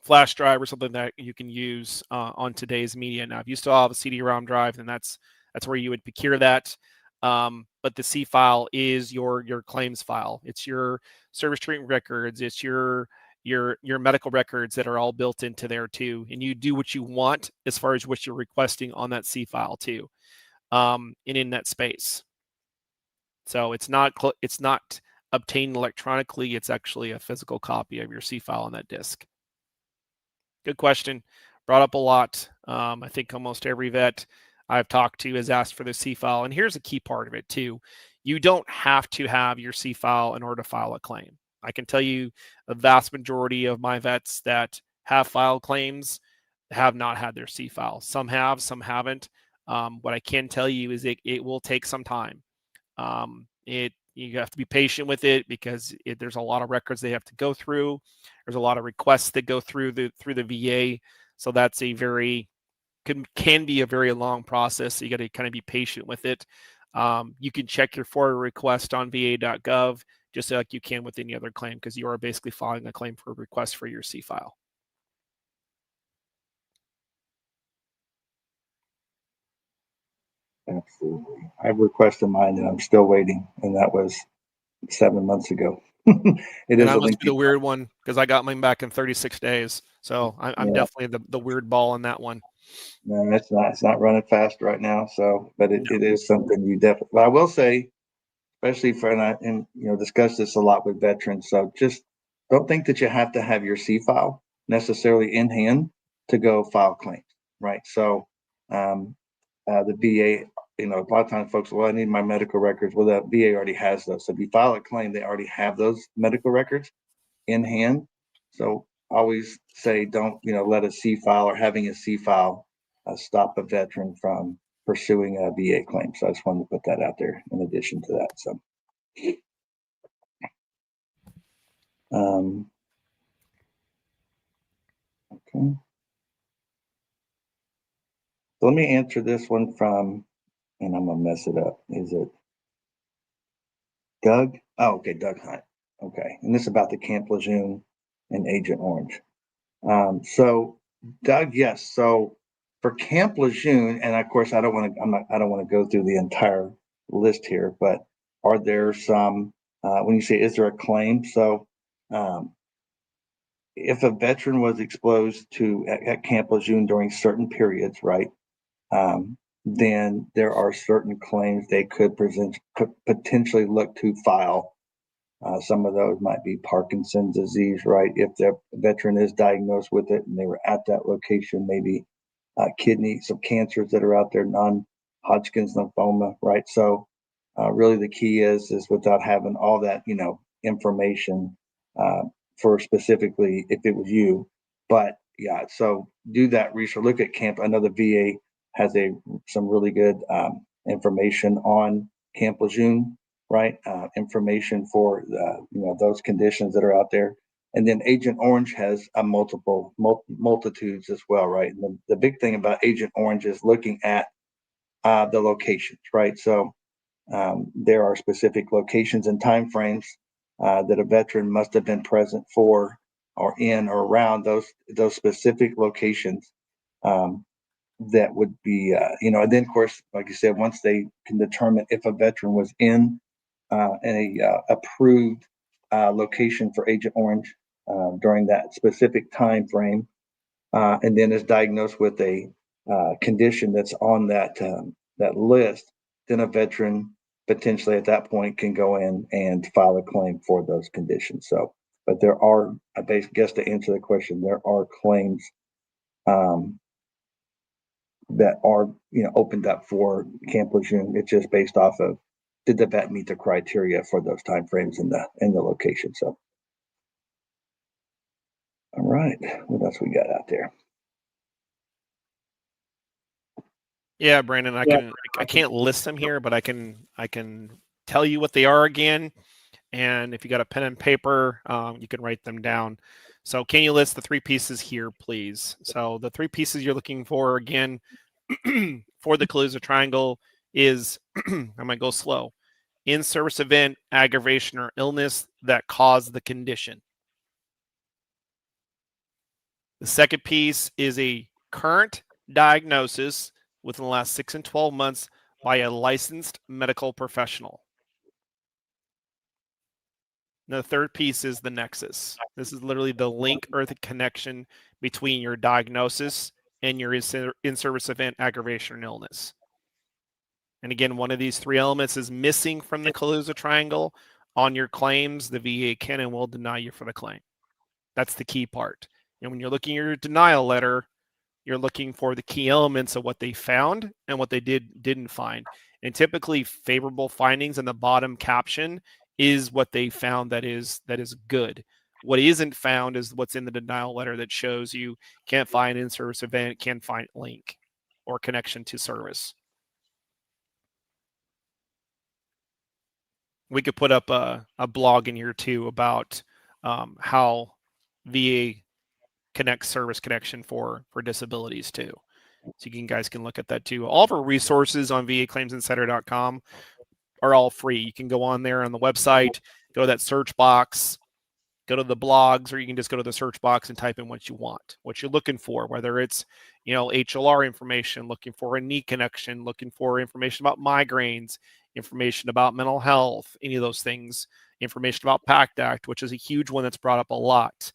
flash drive or something that you can use on today's media. Now, if you still have a CD-ROM drive, then that's where you would procure that. But the C file is your claims file. It's your service treatment records. It's your medical records that are all built into there too. And you do what you want as far as what you're requesting on that C file too, and in that space. So it's not obtained electronically. It's actually a physical copy of your C file on that disk. Good question. Brought up a lot. I think almost every vet I've talked to has asked for the C file. And here's a key part of it too. You don't have to have your C file in order to file a claim. I can tell you a vast majority of my vets that have filed claims have not had their C file. Some have, some haven't. What I can tell you is it will take some time. You have to be patient with it because there's a lot of records they have to go through. There's a lot of requests that go through the VA. So that's can be a very long process. So you got to kind of be patient with it. You can check your FOIA request on va.gov just like you can with any other claim, because you are basically filing a claim for a request for your C file. Absolutely. I've requested mine and I'm still waiting, and that was 7 months ago. And I must be the weird one because I got mine back in 36 days. So I'm definitely the weird ball on that one. No, it's not running fast right now. So, but it is something you definitely, but I will say, especially and discuss this a lot with veterans. So just don't think that you have to have your C file necessarily in hand to go file claims, right? So, the VA, a lot of times folks, well, I need my medical records. Well, the VA already has those. So if you file a claim, they already have those medical records in hand. So always say, don't, let a C file or having a C file stop a veteran from pursuing a VA claim. So I just wanted to put that out there in addition to that. So, okay. So let me answer this one from, and I'm gonna mess it up. Is it Doug? Oh, okay, Doug Hunt. Okay, and this is about the Camp Lejeune and Agent Orange. So Doug, yes. So for Camp Lejeune, and of course, I don't want to go through the entire list here, but are there some? When you say, is there a claim? So, if a veteran was exposed to at Camp Lejeune during certain periods, right? Then there are certain claims they could potentially look to file. Some of those might be Parkinson's disease, right? If the veteran is diagnosed with it and they were at that location, maybe some cancers that are out there, non-Hodgkin's lymphoma, right? So really the key is without having all that, information for specifically if it was you. But yeah, so do that research. Look at Camp. I know the VA has some really good information on Camp Lejeune, right? Information for those conditions that are out there. And then Agent Orange has a multitudes as well, right? And the big thing about Agent Orange is looking at the locations, right? So there are specific locations and timeframes that a veteran must have been present for, or in or around those specific locations. that would be, and then of course, like you said, once they can determine if a veteran was in a approved location for Agent Orange during that specific time frame, and then is diagnosed with a condition that's on that list, then a veteran potentially at that point can go in and file a claim for those conditions. So, but there are, I guess to answer the question, there are claims um, that are opened up for Camp Lejeune. It's just based off of did the vet meet the criteria for those timeframes in the location. So, all right, what else we got out there? Yeah, Brandon, I can't list them here, but I can tell you what they are again. And if you got a pen and paper, you can write them down. So can you list the three pieces here, please? So the three pieces you're looking for again for the Calusa Triangle is, I might go slow, in-service event, aggravation, or illness that caused the condition. The second piece is a current diagnosis within the last 6 and 12 months by a licensed medical professional. And the third piece is the nexus. This is literally the link or the connection between your diagnosis and your in-service event, aggravation, and illness. And again, one of these three elements is missing from the Calusa Triangle. On your claims, the VA can and will deny you for the claim. That's the key part. And when you're looking at your denial letter, you're looking for the key elements of what they found and what they didn't find. And typically favorable findings in the bottom caption is what they found that is good. What isn't found is what's in the denial letter that shows you can't find in-service event, can't find link or connection to service. We could put up a blog in here too about how VA connects service connection for disabilities too. So guys can look at that too. All of our resources on vaclaimsinsider.com are all free. You can go on there on the website, go to that search box, go to the blogs, or you can just go to the search box and type in what you want, what you're looking for, whether it's, HLR information, looking for a knee connection, looking for information about migraines, information about mental health, any of those things, information about PACT Act, which is a huge one that's brought up a lot.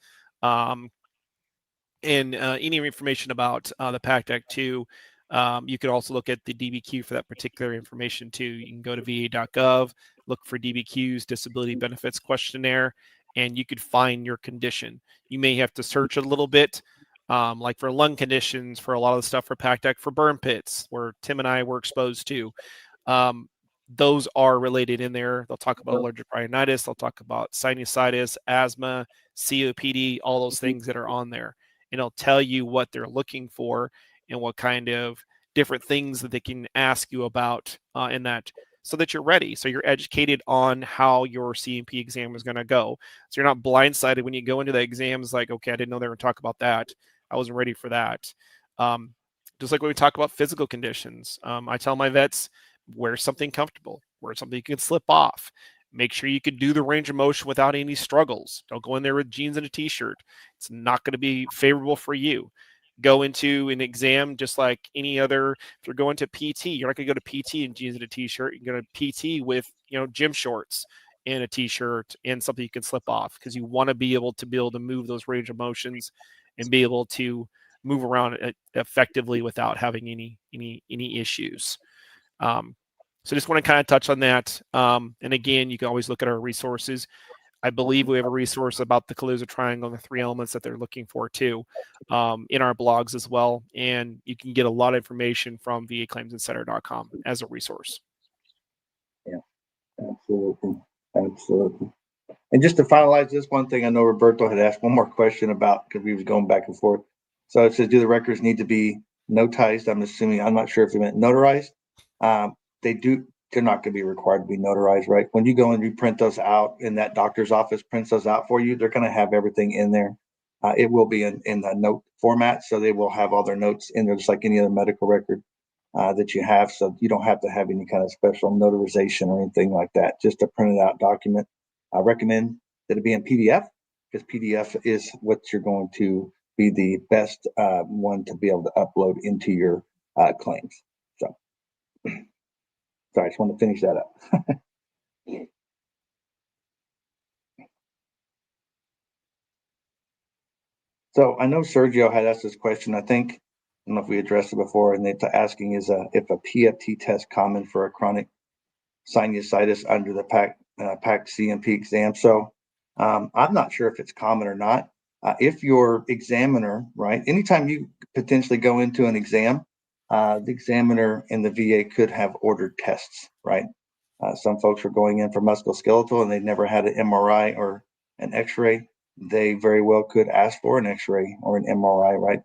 And any information about the PACT Act too. You could also look at the DBQ for that particular information too. You can go to va.gov, look for DBQ's Disability Benefits Questionnaire, and you could find your condition. You may have to search a little bit, like for lung conditions, for a lot of the stuff for PACT Act, for burn pits, where Tim and I were exposed to. Those are related in there. They'll talk about allergic rhinitis. They'll talk about sinusitis, asthma, COPD, all those things that are on there. And it'll tell you what they're looking for and what kind of different things that they can ask you about in that, so that you're ready. So you're educated on how your CMP exam is going to go. So you're not blindsided when you go into the exams like, okay, I didn't know they were going to talk about that. I wasn't ready for that. Just like when we talk about physical conditions, I tell my vets, wear something comfortable, wear something you can slip off. Make sure you can do the range of motion without any struggles. Don't go in there with jeans and a t-shirt. It's not going to be favorable for you. Go into an exam just like any other. If you're going to PT, you're not going to go to PT in jeans and a t-shirt. You can go to PT with, gym shorts and a t-shirt and something you can slip off, because you want to be able to move those range of motions and be able to move around effectively without having any issues. So just want to kind of touch on that. And again, you can always look at our resources. I believe we have a resource about the Calusa Triangle and the three elements that they're looking for too, in our blogs as well. And you can get a lot of information from vaclaimsinsider.com as a resource. Yeah, absolutely. Absolutely. And just to finalize this one thing, I know Roberto had asked one more question about, because we was going back and forth. So it says, do the records need to be notarized? I'm not sure if they meant notarized. They're not going to be required to be notarized, right? When you go and you print those out, and that doctor's office prints those out for you, they're going to have everything in there. It will be in the note format, so they will have all their notes in there, just like any other medical record that you have. So you don't have to have any kind of special notarization or anything like that. Just a printed out document. I recommend that it be in PDF, because PDF is what you're going to be the best one to be able to upload into your claims. So, sorry, I just want to finish that up. So I know Sergio had asked this question. I think, I don't know if we addressed it before, and they're asking is if a PFT test common for a chronic sinusitis under the PAC C&P exam. So I'm not sure if it's common or not. If your examiner, right, anytime you potentially go into an exam, the examiner in the VA could have ordered tests, right? Some folks are going in for musculoskeletal and they never had an MRI or an X-ray. They very well could ask for an X-ray or an MRI, right?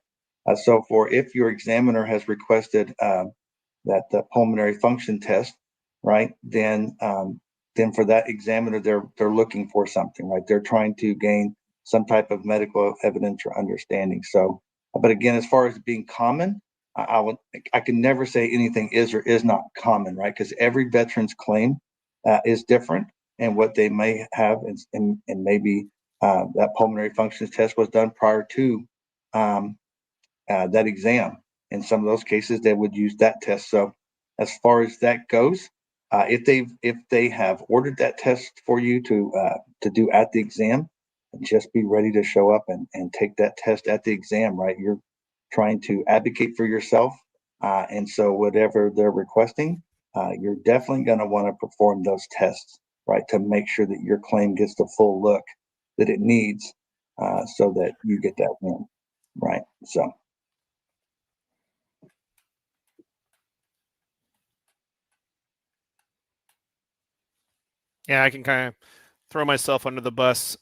So for if your examiner has requested that pulmonary function test, right? Then for that examiner, they're looking for something, right? They're trying to gain some type of medical evidence or understanding. So, but again, as far as being common, I can never say anything is or is not common, right? Because every veteran's claim is different, and what they may have, and maybe that pulmonary functions test was done prior to um, that exam. In some of those cases, they would use that test. So, as far as that goes, if they have ordered that test for you to do at the exam, just be ready to show up and take that test at the exam. Right, you're trying to advocate for yourself, and so whatever they're requesting, you're definitely going to want to perform those tests, right, to make sure that your claim gets the full look that it needs, so that you get that win, right? So. Yeah, I can kind of throw myself under the bus.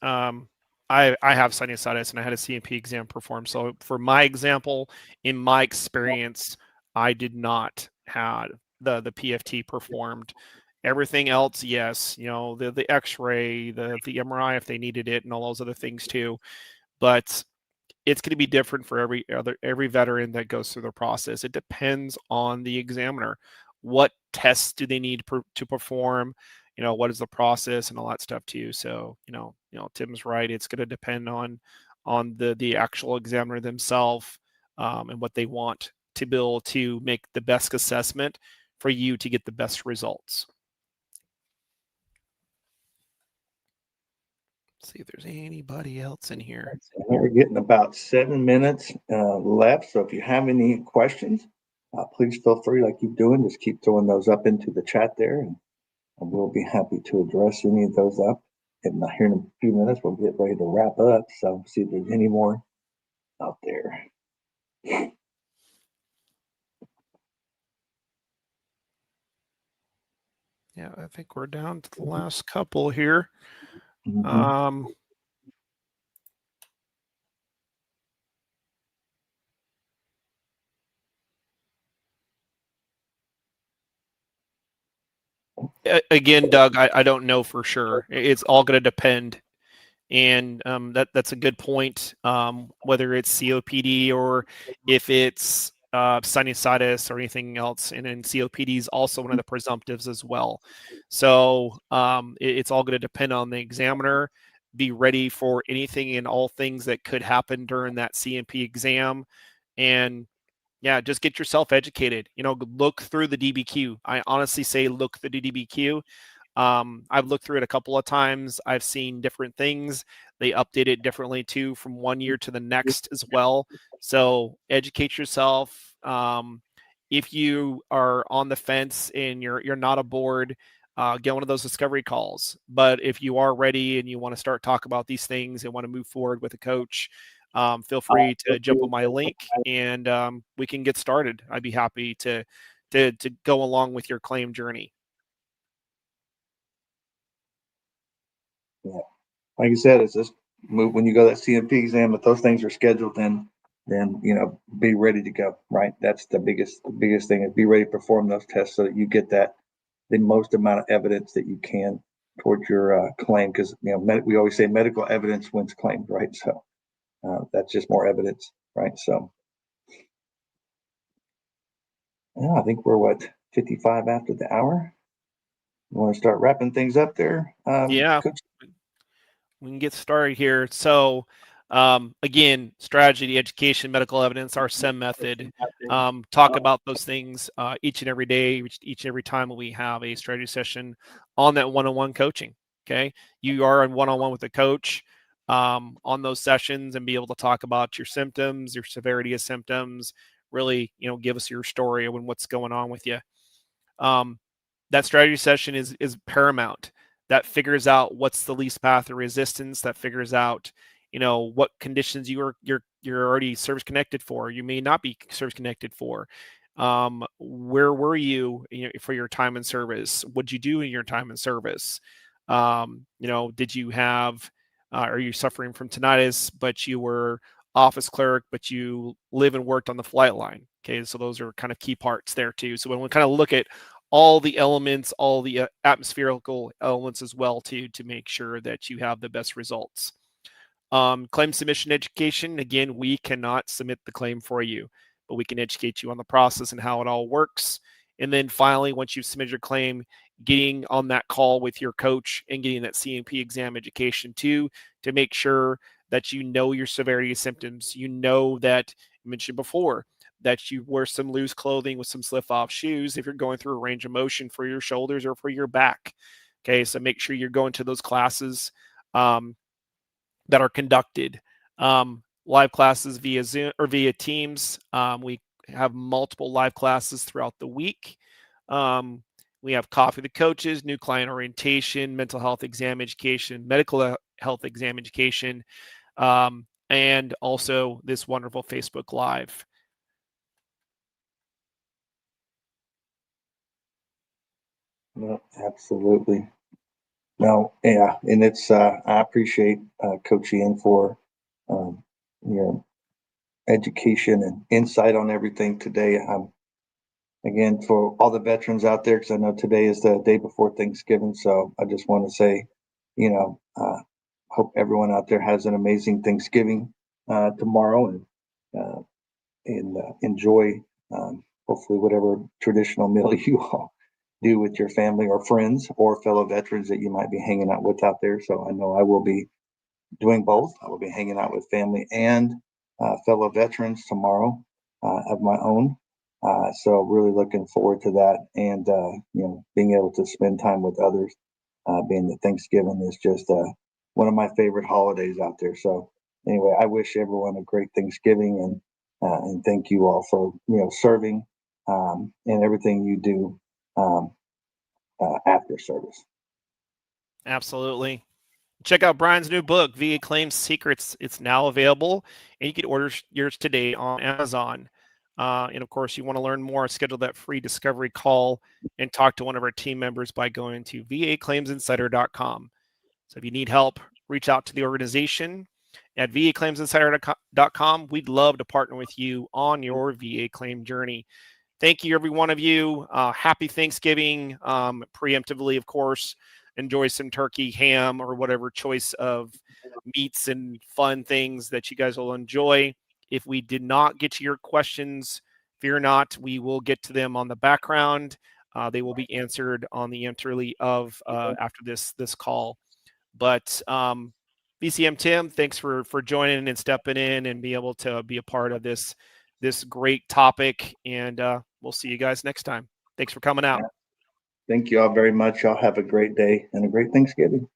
I have sinusitis and I had a C&P exam performed. So for my example, in my experience, I did not have the PFT performed. Everything else, yes, the X-ray, the MRI if they needed it, and all those other things too. But it's going to be different for every veteran that goes through the process. It depends on the examiner. What tests do they need to perform? What is the process and all that stuff too. So, Tim's right. It's going to depend on the actual examiner themselves, and what they want to be able to make the best assessment for you to get the best results. See if there's anybody else in here. We're getting about 7 minutes left. So if you have any questions, please feel free, like keep doing, just keep throwing those up into the chat there, and we'll be happy to address any of those up. If not here in a few minutes, we'll get ready to wrap up. So see if there's any more out there. Yeah, I think we're down to the last couple here. Mm-hmm. Again, Doug, I don't know for sure. It's all going to depend. And that's a good point. Whether it's COPD or if it's sinusitis or anything else, and then COPD is also one of the presumptives as well. So it's all going to depend on the examiner. Be ready for anything and all things that could happen during that C&P exam, and yeah, just get yourself educated. Look through the DBQ. I honestly say look through the DBQ. I've looked through it a couple of times. I've seen different things. They update it differently too from one year to the next as well. So educate yourself. If you are on the fence and you're not aboard, get one of those discovery calls. But if you are ready and you want to start talk about these things and want to move forward with a coach, feel free to jump on my link and we can get started. I'd be happy to go along with your claim journey. Yeah, like you said, it's just move when you go to that C&P exam. If those things are scheduled, then be ready to go. Right, that's the biggest thing is be ready to perform those tests so that you get the most amount of evidence that you can towards your claim. Because we always say medical evidence wins claims, right? So that's just more evidence, right? So yeah, I think we're 55 after the hour. You want to start wrapping things up there? Yeah, Coach? we can get started here. So Again, strategy, education, medical evidence, our SEM method. Talk about those things each and every day, each and every time we have a strategy session on that one-on-one coaching. Okay, you are in one-on-one with a coach on those sessions and be able to talk about your symptoms, your severity of symptoms. Really, give us your story and what's going on with you. That strategy session is paramount. That figures out what's the least path of resistance. That figures out, what conditions you're already service connected for. You may not be service connected for. Where were you, for your time in service? What'd you do in your time in service? Did you have? Are you suffering from tinnitus, but you were office clerk, but you live and worked on the flight line? Okay, so those are kind of key parts there too. So when we kind of look at all the elements, all the atmospherical elements as well too, to make sure that you have the best results. Claim submission education. Again, we cannot submit the claim for you, but we can educate you on the process and how it all works. And then finally, once you've submitted your claim, getting on that call with your coach and getting that C&P exam education too, to make sure that you know your severity of symptoms. You know that I mentioned before that you wear some loose clothing with some slip-off shoes if you're going through a range of motion for your shoulders or for your back. Okay, so make sure you're going to those classes that are conducted. Live classes via Zoom or via Teams. We have multiple live classes throughout the week. We have coffee with the coaches, new client orientation, mental health exam education, medical health exam education, and also this wonderful Facebook Live. No, absolutely. No, yeah, and it's I appreciate Coach Ian for your education and insight on everything today. Again, for all the veterans out there, because I know today is the day before Thanksgiving, so I just want to say, hope everyone out there has an amazing Thanksgiving tomorrow, and enjoy hopefully whatever traditional meal you all do with your family or friends or fellow veterans that you might be hanging out with out there. So I know I will be doing both. I will be hanging out with family and fellow veterans tomorrow of my own. So really looking forward to that, and being able to spend time with others. Being that Thanksgiving is just one of my favorite holidays out there. So anyway, I wish everyone a great Thanksgiving, and thank you all for serving and everything you do after service. Absolutely. Check out Brian's new book, VA Claims Secrets. It's now available, and you can order yours today on Amazon. And of course, you want to learn more, schedule that free discovery call and talk to one of our team members by going to vaclaimsinsider.com. So if you need help, reach out to the organization at vaclaimsinsider.com. We'd love to partner with you on your VA claim journey. Thank you, every one of you. Happy Thanksgiving. Preemptively, of course. Enjoy some turkey, ham, or whatever choice of meats and fun things that you guys will enjoy. If we did not get to your questions, fear not. We will get to them on the background. They will be answered on the interly of after this call. But VCM Tim, thanks for joining and stepping in and be able to be a part of this great topic. And we'll see you guys next time. Thanks for coming out. Thank you all very much. Y'all have a great day and a great Thanksgiving.